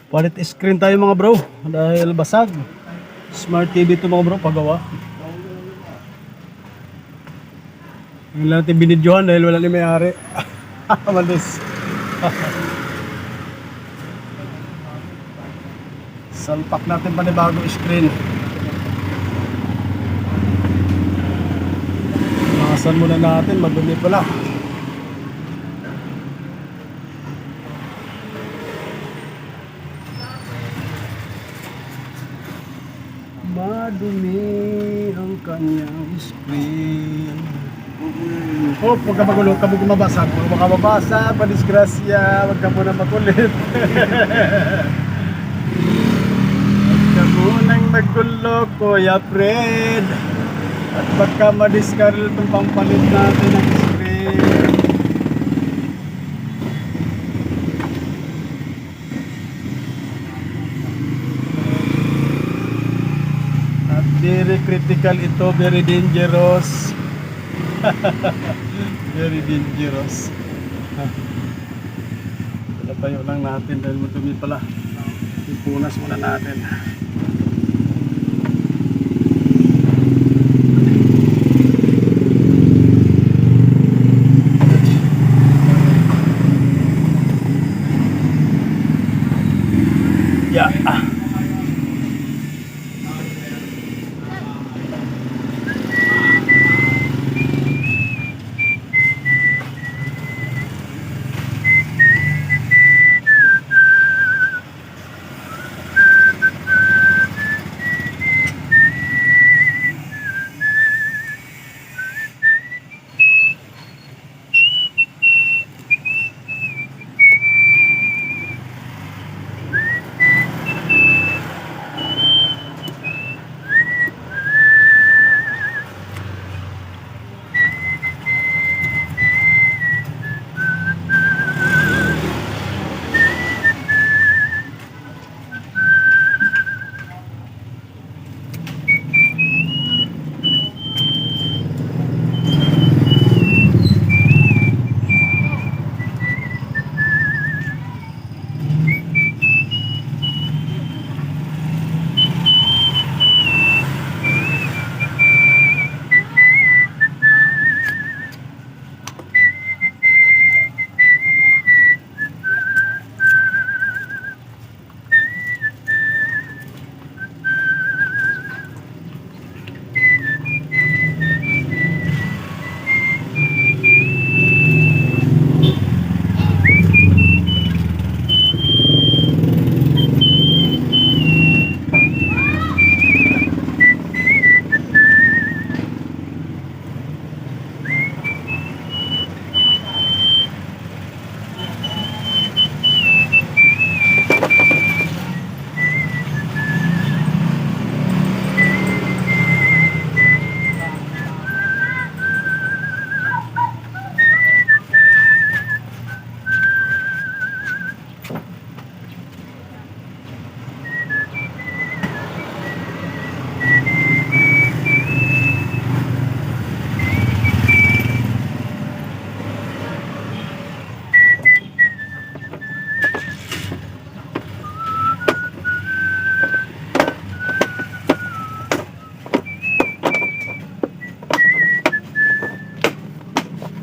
Palit screen tayo mga bro dahil basag. Smart TV to mga bro pagawa. Ngayon lang natin binidyohan dahil wala ni may-ari. Malis. Salpak natin pa ni bagong screen. Nakasan muna natin, madumi pala. Madumi ang kanyang screen. Oh, huwag ka magulo, huwag ka mong mabasag. Huwag ka mabasag, padisgrasya, huwag ka muna makulit. Huwag ka munang magulo, Kuya Fred. At baka madiskaril itong pampalit natin ng screen. At very critical ito, very dangerous. Very dangerous. Tayo lang natin dahil madumi pala. Ipunas muna natin. Yeah.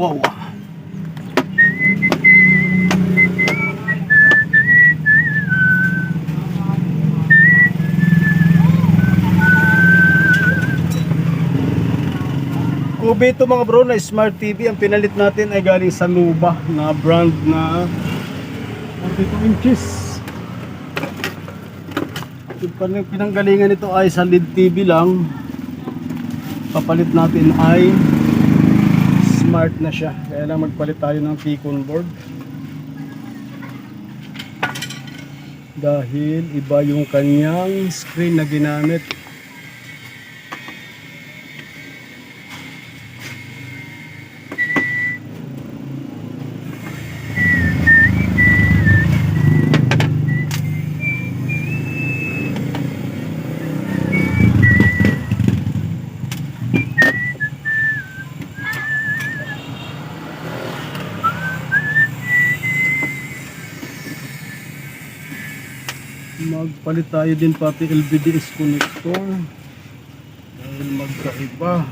Wow. Kubi ito mga bro na Smart TV. Ang pinalit natin ay galing sa Nuba na brand na 42 inches. Yung pinanggalingan nito ay sa LED TV lang. Papalit natin ay smart na siya. Kaya lang magpalit tayo ng Picon board. Dahil iba yung kanyang screen na ginamit. Magpalit tayo din pati LVDS connector dahil magkaiba.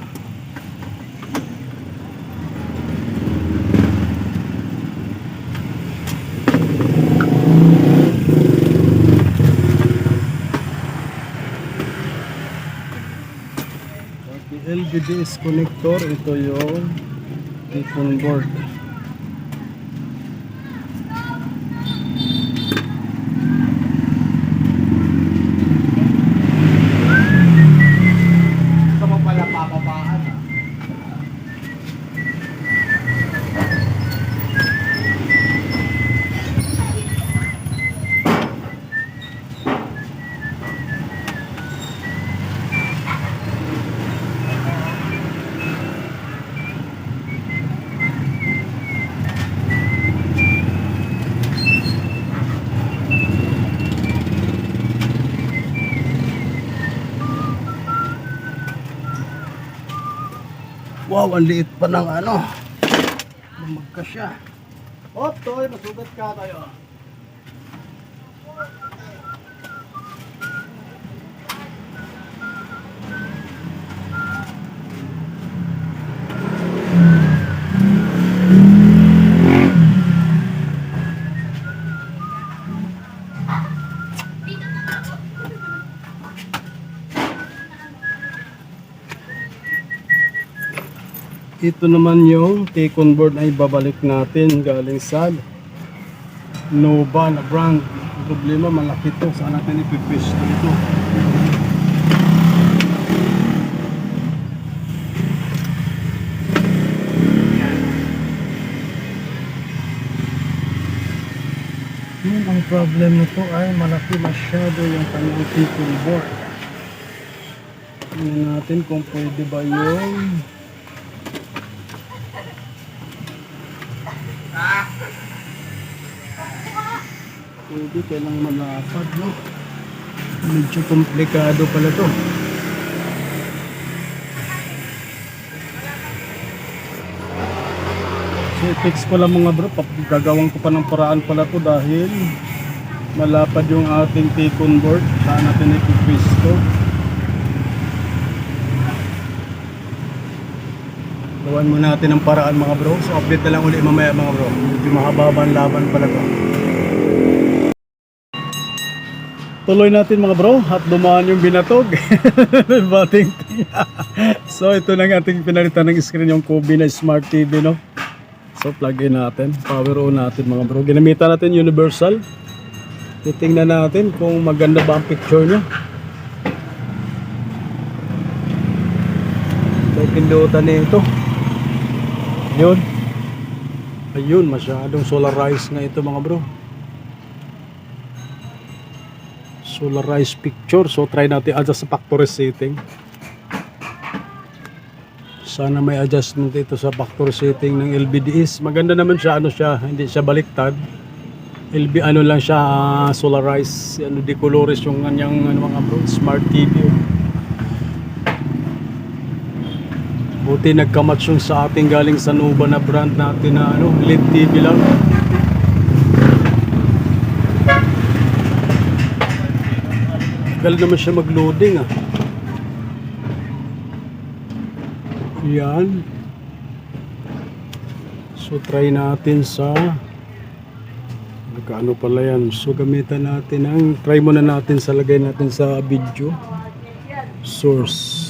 Pati LVDS connector, ito yung Tikon board. Wow, ang liit pa ng ano. Magkasya. Oh, toy, masugat ka tayo. Ito naman yung Tikon board na ibabalik natin galing sa Nova na brand. Ang problema, malaki to. Saan natin ipipwesto ito? Ang problem nito ay malaki masyado yung kanyang Tikon board. Tingnan natin kung pwede ba yung pwede, kailang malapad, no? Medyo komplikado pala to. So i-fix ko lang mga bro, gagawin ko pa ng paraan pala to dahil malapad yung ating Tikon board. Saan natin i-fix to? Gawan mo natin ang paraan mga bro. So update na lang ulit mamaya mga bro. Medyo mahaba ang laban pala to. Tuloy natin mga bro at dumaan yung binatog. Bating. So ito na nga ating pinalitan ng screen, yung Kubi na Smart TV, no? So plug in natin, power on natin mga bro. Ginamitan natin universal. Titingnan natin kung maganda ba ang picture niya. So pindutan nito. Yun. Ayun, masyadong solarized nga ito mga bro. Solarized picture. So try natin adjust sa factory setting. Sana may adjustment ito sa factory setting ng LVDS. Maganda naman siya, ano siya, hindi siya baliktad. Ano lang siya, solarized, ano, decolores yung kanyang ano, mga bro, Smart TV. Buti nagkamatch yung sa ating galing sa Nova na brand natin na ano, LED TV lang. Tagal naman siya mag-loading ah. Yan. So try natin sa nagkaano pala yan. So gamitan natin ang, try muna natin sa, lagay natin sa video source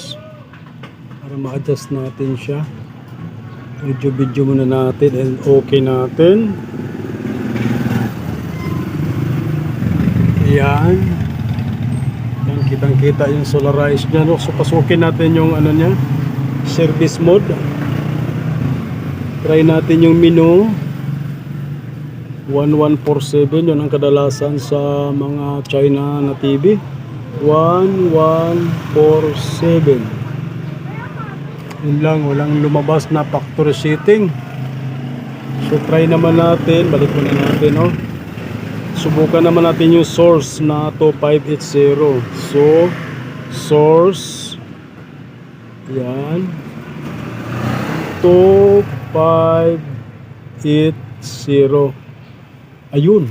para ma-adjust natin siya. Video muna natin and okay natin. Yan. Kitang kita yung solarized niya, no? So pasukin natin yung ano niya, service mode. Try natin yung menu 1147, yun ang kadalasan sa mga China na TV. 1147. Yun lang, walang lumabas na factory setting. So try naman natin, balik muna natin, no? Subukan naman natin yung source na 2580. So source, yan, 2580. Ayun,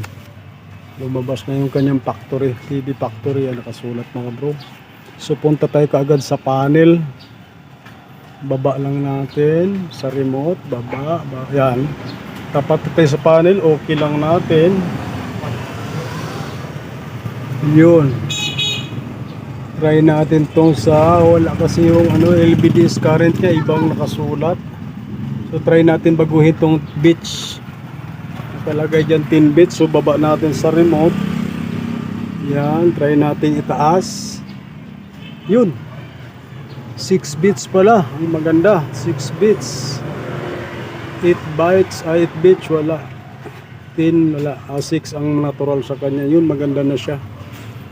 Lumabas na yung kanyang factory, TV factory, yan nakasulat mga bro. So punta tayo kaagad sa panel. Baba lang natin sa remote, baba, yan. Tapat tayo sa panel, okay lang natin. Yun. Try natin tong sa, wala kasi yung LVDS current niya, ibang nakasulat. So try natin baguhin tong bits. Nakalagay dyan 10 bits, so baba natin sa remote. Yan, try natin itaas. Yun. 6 bits pala, ang maganda, 6 bits. 8 bytes, 8 bits wala. 10 wala, 6 ang natural sa kanya. Yun, maganda na siya.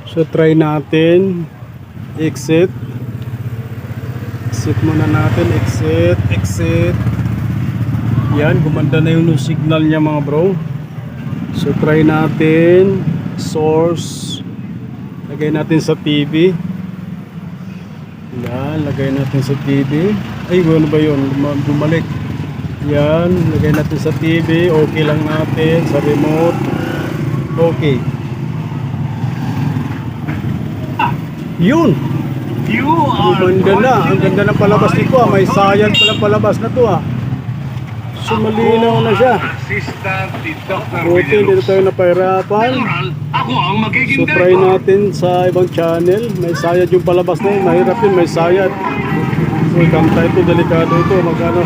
So try natin exit. Exit muna natin, exit. Yan, gumanda na yung signal niya mga bro. So try natin source. Lagay natin sa TV. Yan, lagay natin sa TV. Ay, ano ba yun? Bumalik. Yan, lagay natin sa TV. Okay lang natin. Sa remote. Okay. Yun! Ang ganda na. Ang ganda ng palabas nito ah. May sayang pala palabas na to ah. So malinaw na siya. Buti, dito tayo napahirapan. So try natin sa ibang channel. May sayad yung palabas na yun. Mahirap yun, may sayad. So kanta ito, delikado ito. Magkano?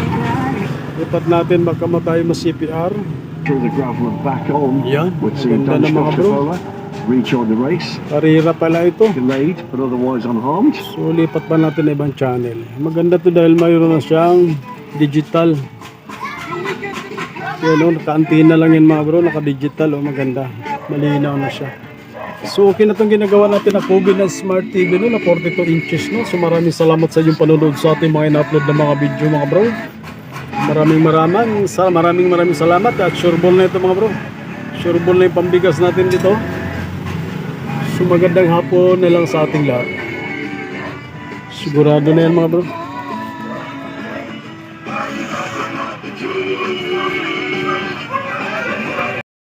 Lipat natin, baka tayo mas CPR. Yan, maganda na mga bro. Karira pala ito. So lipat pa natin na ibang channel. Maganda to dahil mayroon na siyang digital. Yan o, naka-antenna lang yan mga bro, naka-digital o maganda. Malinaw na siya. So okay na itong ginagawa natin na Kobe na Smart TV no, na 42 inches no. So maraming salamat sa inyong panonood sa ating mga in-upload na mga video mga bro. Maraming salamat at sureball na ito mga bro. Sureball na yung pambigas natin dito. So magandang hapon na lang sa ating lahat. Sigurado na yan mga bro.